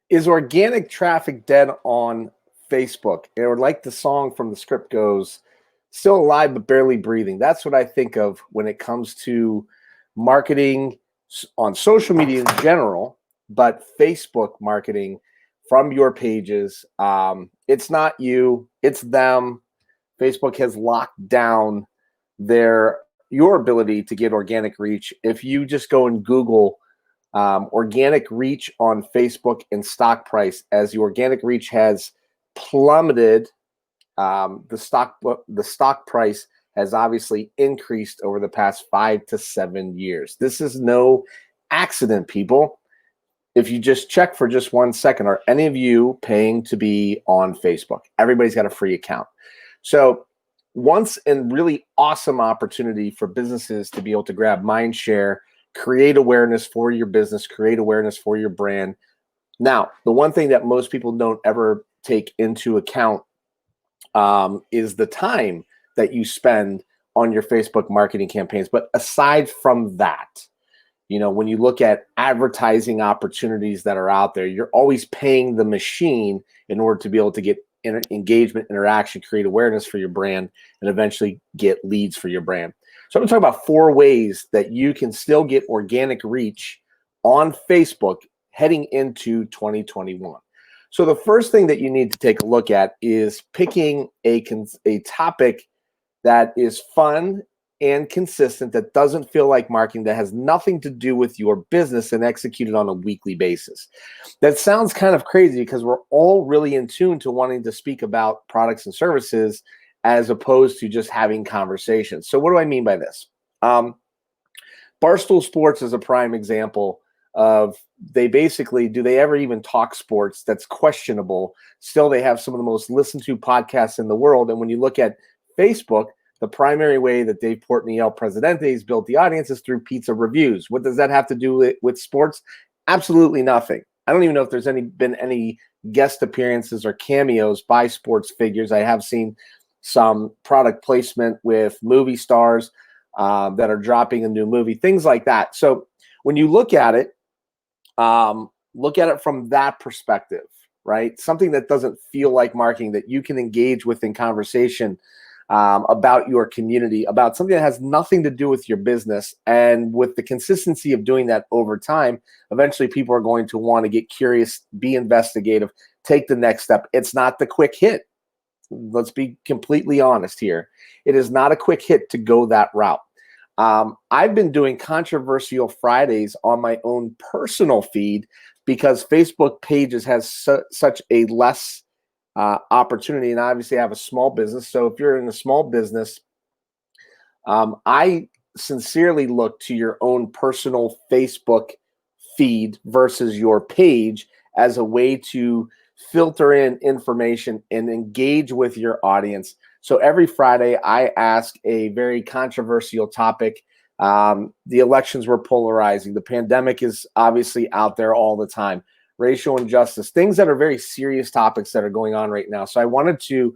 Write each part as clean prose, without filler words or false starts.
Is organic traffic dead on Facebook? Or like the song from the script goes, still alive but barely breathing. That's what I think of when it comes to marketing on social media in general, but Facebook marketing from your pages. It's not you, it's them. Facebook has locked down your ability to get organic reach. If you just go and Google organic reach on Facebook and stock price, as the organic reach has plummeted, the stock price has obviously increased over the past 5 to 7 years. This is no accident, people. If you just check for just 1 second, are any of you paying to be on Facebook? Everybody's got a free account. So once and really awesome opportunity for businesses to be able to grab mind share, create awareness for your business, create awareness for your brand. Now, the one thing that most people don't ever take into account is the time that you spend on your Facebook marketing campaigns. But aside from that, when you look at advertising opportunities that are out there, you're always paying the machine in order to be able to get engagement, interaction, create awareness for your brand, and eventually get leads for your brand. So I'm going to talk about 4 ways that you can still get organic reach on Facebook heading into 2021. So the first thing that you need to take a look at is picking a topic that is fun and consistent, that doesn't feel like marketing, that has nothing to do with your business, and executed on a weekly basis. That sounds kind of crazy because we're all really in tune to wanting to speak about products and services as opposed to just having conversations. So what do I mean by this? Barstool Sports is a prime example of, they basically, do they ever even talk sports? That's questionable. Still, they have some of the most listened to podcasts in the world. And when you look at Facebook, the primary way that Dave Portnoy, El Presidente, has built the audience is through pizza reviews. What does that have to do with sports? Absolutely nothing. I don't even know if there's been any guest appearances or cameos by sports figures. I have seen some product placement with movie stars that are dropping a new movie, things like that. So when you look at it from that perspective, right? Something that doesn't feel like marketing, that you can engage with in conversation about your community, about something that has nothing to do with your business. And with the consistency of doing that over time, eventually people are going to want to get curious, be investigative, take the next step. It's not the quick hit. Let's be completely honest here. It is not a quick hit to go that route. I've been doing Controversial Fridays on my own personal feed because Facebook pages has such a less opportunity. And obviously I have a small business. So if you're in a small business, I sincerely look to your own personal Facebook feed versus your page as a way to filter in information and engage with your audience. So every Friday I ask a very controversial topic. The elections were polarizing. The pandemic is obviously out there all the time. Racial injustice, things that are very serious topics that are going on right now. So I wanted to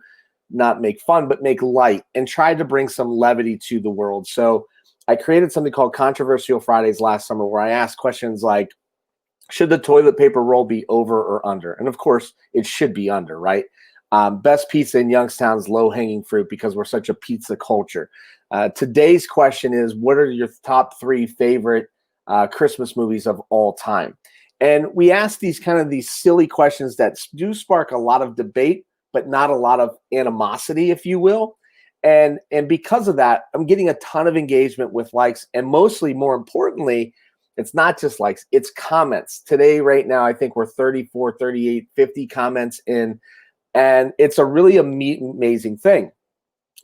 not make fun, but make light and try to bring some levity to the world. So I created something called Controversial Fridays last summer, where I asked questions like, should the toilet paper roll be over or under? And of course, it should be under, right? Best pizza in Youngstown's low-hanging fruit, because we're such a pizza culture. Today's question is, what are your top 3 favorite Christmas movies of all time? And we ask these silly questions that do spark a lot of debate, but not a lot of animosity, if you will. And because of that, I'm getting a ton of engagement with likes, and mostly, more importantly, it's not just likes, it's comments. Today, right now, I think we're 34, 38, 50 comments in, and it's a really amazing thing.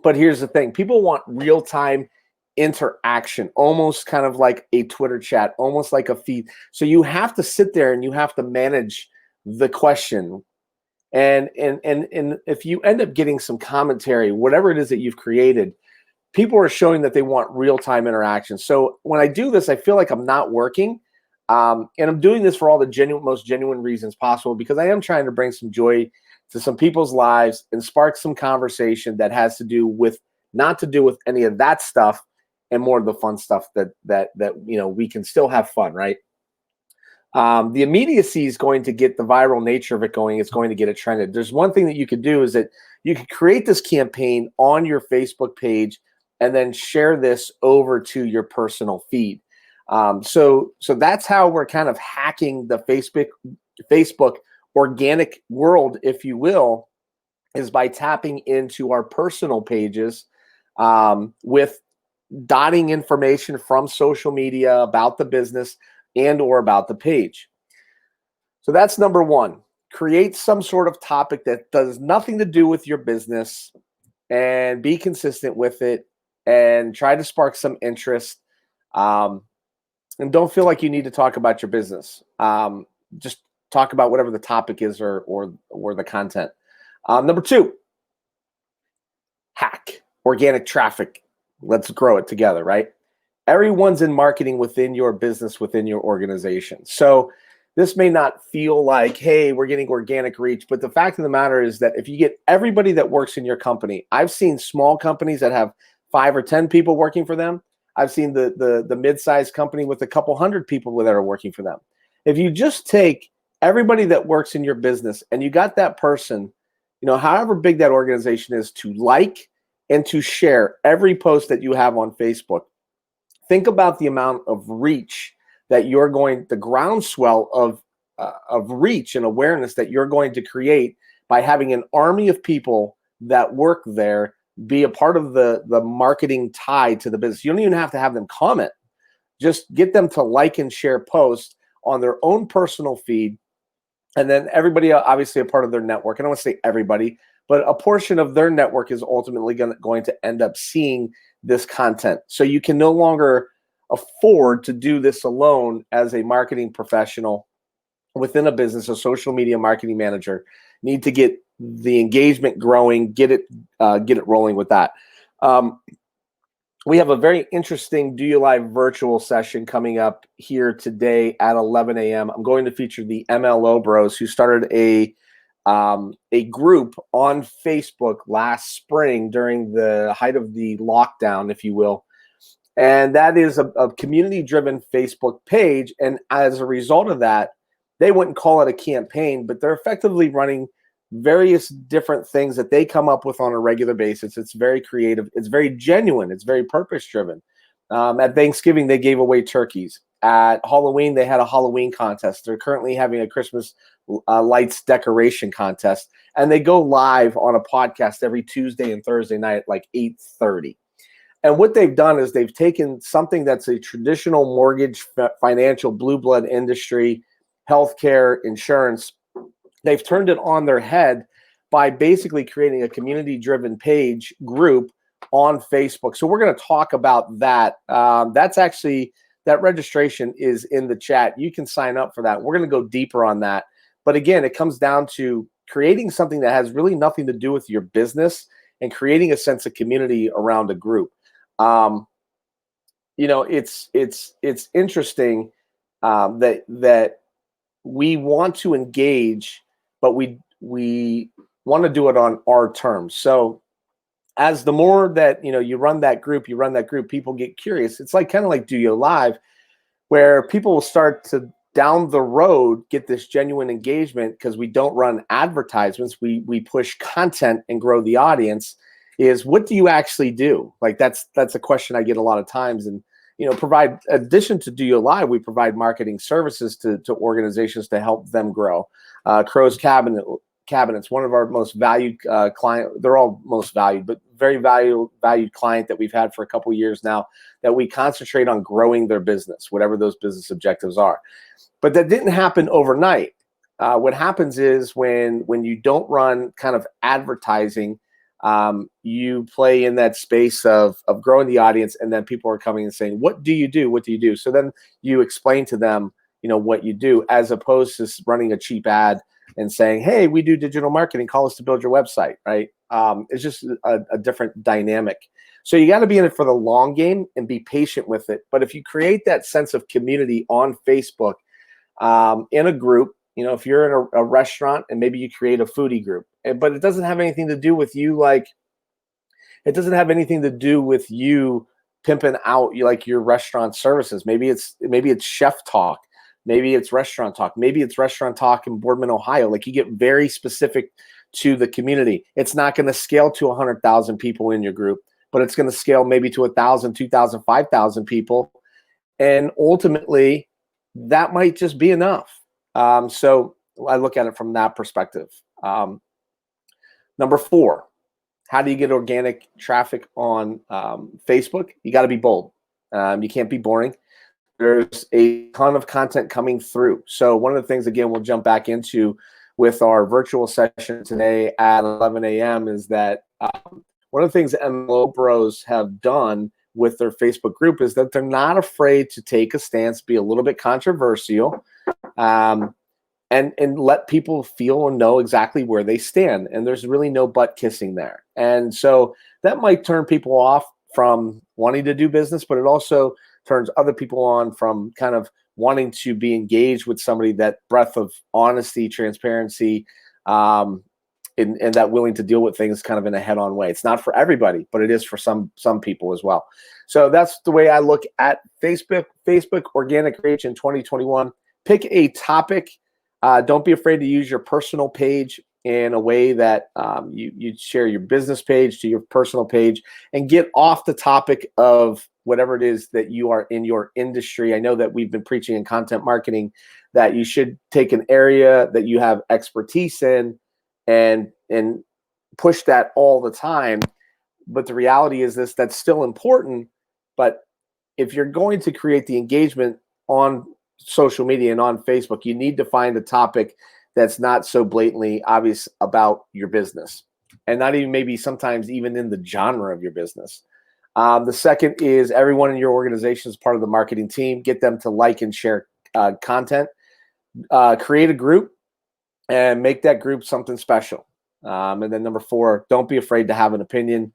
But here's the thing. People want real-time interaction, almost kind of like a Twitter chat, almost like a feed. So you have to sit there and you have to manage the question. And if you end up getting some commentary, whatever it is that you've created, people are showing that they want real-time interaction. So when I do this, I feel like I'm not working. And I'm doing this for all the most genuine reasons possible, because I am trying to bring some joy to some people's lives and spark some conversation that has to do with, not to do with any of that stuff, and more of the fun stuff that we can still have fun, right? The immediacy is going to get the viral nature of it going. It's going to get it trended. There's one thing that you could do is that you could create this campaign on your Facebook page and then share this over to your personal feed. So that's how we're kind of hacking the Facebook organic world, if you will, is by tapping into our personal pages with dotting information from social media about the business and or about the page. So that's number one. Create some sort of topic that does nothing to do with your business and be consistent with it and try to spark some interest. And don't feel like you need to talk about your business. Just talk about whatever the topic is or the content. Number two, hack organic traffic. Let's grow it together, right? Everyone's in marketing within your business, within your organization. So this may not feel like, hey, we're getting organic reach, but the fact of the matter is that if you get everybody that works in your company, I've seen small companies that have 5 or 10 people working for them. I've seen the mid-sized company with a couple hundred people that are working for them. If you just take everybody that works in your business and you got that person, however big that organization is, to like and to share every post that you have on Facebook, think about the amount of reach that the groundswell of reach and awareness that you're going to create by having an army of people that work there be a part of the marketing tie to the business. You don't even have to have them comment. Just get them to like and share posts on their own personal feed. And then everybody, obviously a part of their network. I don't want to say everybody, but a portion of their network is ultimately going to end up seeing this content. So you can no longer afford to do this alone as a marketing professional within a business, a social media marketing manager. Need to get the engagement growing, get it rolling with that. We have a very interesting DOYO Live virtual session coming up here today at 11 a.m. I'm going to feature the MLO Bros, who started a group on Facebook last spring during the height of the lockdown, if you will. And that is a community-driven Facebook page. And as a result of that, they wouldn't call it a campaign, but they're effectively running various different things that they come up with on a regular basis. It's very creative. It's very genuine. It's very purpose-driven. At Thanksgiving, they gave away turkeys. At Halloween, they had a Halloween contest. They're currently having a Christmas lights decoration contest. And they go live on a podcast every Tuesday and Thursday night at like 8:30. And what they've done is they've taken something that's a traditional mortgage, financial, blue blood industry, healthcare, insurance. They've turned it on their head by basically creating a community-driven page group on Facebook. So we're going to talk about that. That registration is in the chat. You can sign up for that. We're going to go deeper on that. But again, it comes down to creating something that has really nothing to do with your business and creating a sense of community around a group. It's interesting that we want to engage, but we want to do it on our terms. So as the more that you run that group, people get curious. It's like kind of like DOYO Live, where people will start to down the road get this genuine engagement because we don't run advertisements. We push content and grow the audience. Is what do you actually do? Like that's a question I get a lot of times. And provide, addition to DOYO Live, we provide marketing services to organizations to help them grow. Crow's Cabinets, one of our most valued client. They're all most valued, but very valued client that we've had for a couple of years now, that we concentrate on growing their business, whatever those business objectives are. But that didn't happen overnight. What happens is when you don't run kind of advertising, you play in that space of growing the audience, and then people are coming and saying, what do you do? What do you do? So then you explain to them, what you do, as opposed to running a cheap ad and saying, hey, we do digital marketing, call us to build your website, right? It's just a different dynamic. So you got to be in it for the long game and be patient with it. But if you create that sense of community on Facebook, in a group, if you're in a restaurant and maybe you create a foodie group, but it doesn't have anything to do with you, it doesn't have anything to do with you pimping out like your restaurant services. Maybe it's chef talk. Maybe it's restaurant talk. Maybe it's restaurant talk in Boardman, Ohio. Like, you get very specific to the community. It's not going to scale to 100,000 people in your group, but it's going to scale maybe to 1,000, 2,000, 5,000 people. And ultimately, that might just be enough. So I look at it from that perspective. Number 4, how do you get organic traffic on Facebook? You got to be bold. You can't be boring. There's a ton of content coming through. So one of the things, again, we'll jump back into with our virtual session today at 11 a.m. is that one of the things MLO Bros have done with their Facebook group is that they're not afraid to take a stance, be a little bit controversial, and let people feel and know exactly where they stand. And there's really no butt kissing there. And so that might turn people off from wanting to do business, but it also turns other people on from kind of wanting to be engaged with somebody, that breadth of honesty, transparency, and that willing to deal with things kind of in a head-on way. It's not for everybody, but it is for some people as well. So that's the way I look at Facebook organic reach in 2021. Pick a topic. Don't be afraid to use your personal page in a way that you share your business page to your personal page, and get off the topic of whatever it is that you are in your industry. I know that we've been preaching in content marketing that you should take an area that you have expertise in and push that all the time. But the reality is that's still important. But if you're going to create the engagement on social media and on Facebook, you need to find a topic that's not so blatantly obvious about your business, and not even maybe sometimes even in the genre of your business. The second is everyone in your organization is part of the marketing team. Get them to like and share content. Create a group and make that group something special. And then number 4, don't be afraid to have an opinion.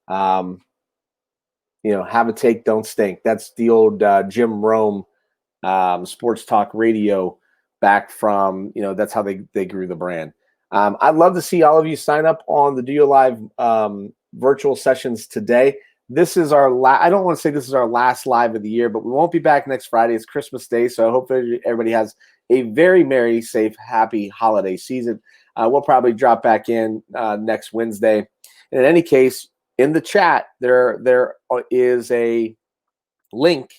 Have a take, don't stink. That's the old Jim Rome sports talk radio back from, that's how they grew the brand. I'd love to see all of you sign up on the DOYO Live virtual sessions today. This is our I don't want to say this is our last live of the year, but we won't be back next Friday. It's Christmas Day, so I hope everybody has a very merry, safe, happy holiday season. We'll probably drop back in next Wednesday. And in any case, in the chat, there is a link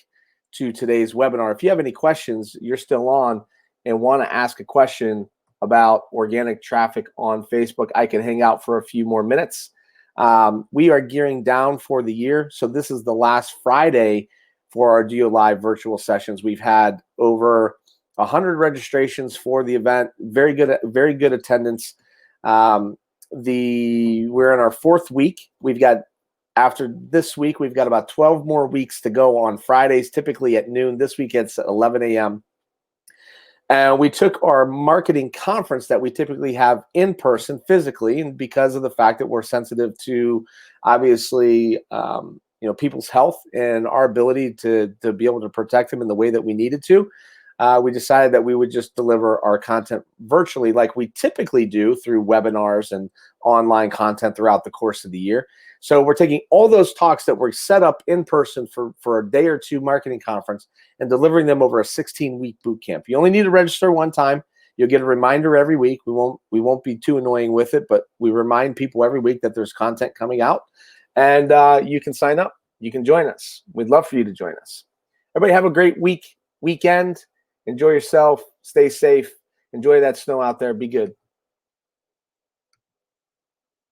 to today's webinar. If you have any questions, you're still on and want to ask a question about organic traffic on Facebook, I can hang out for a few more minutes. We are gearing down for the year, so this is the last Friday for our DOYO Live virtual sessions. We've had over 100 registrations for the event. Very good attendance. We're in our 4th week. After this week, we've got about 12 more weeks to go on Fridays, typically at noon. This week it's at 11 a.m. And we took our marketing conference that we typically have in person physically, and because of the fact that we're sensitive to obviously people's health and our ability to be able to protect them in the way that we needed to, we decided that we would just deliver our content virtually like we typically do through webinars and online content throughout the course of the year. So we're taking all those talks that were set up in person for a day or two marketing conference and delivering them over a 16-week boot camp. You only need to register one time. You'll get a reminder every week. We won't be too annoying with it, but we remind people every week that there's content coming out, and you can sign up. You can join us. We'd love for you to join us. Everybody have a great weekend. Enjoy yourself. Stay safe. Enjoy that snow out there. Be good.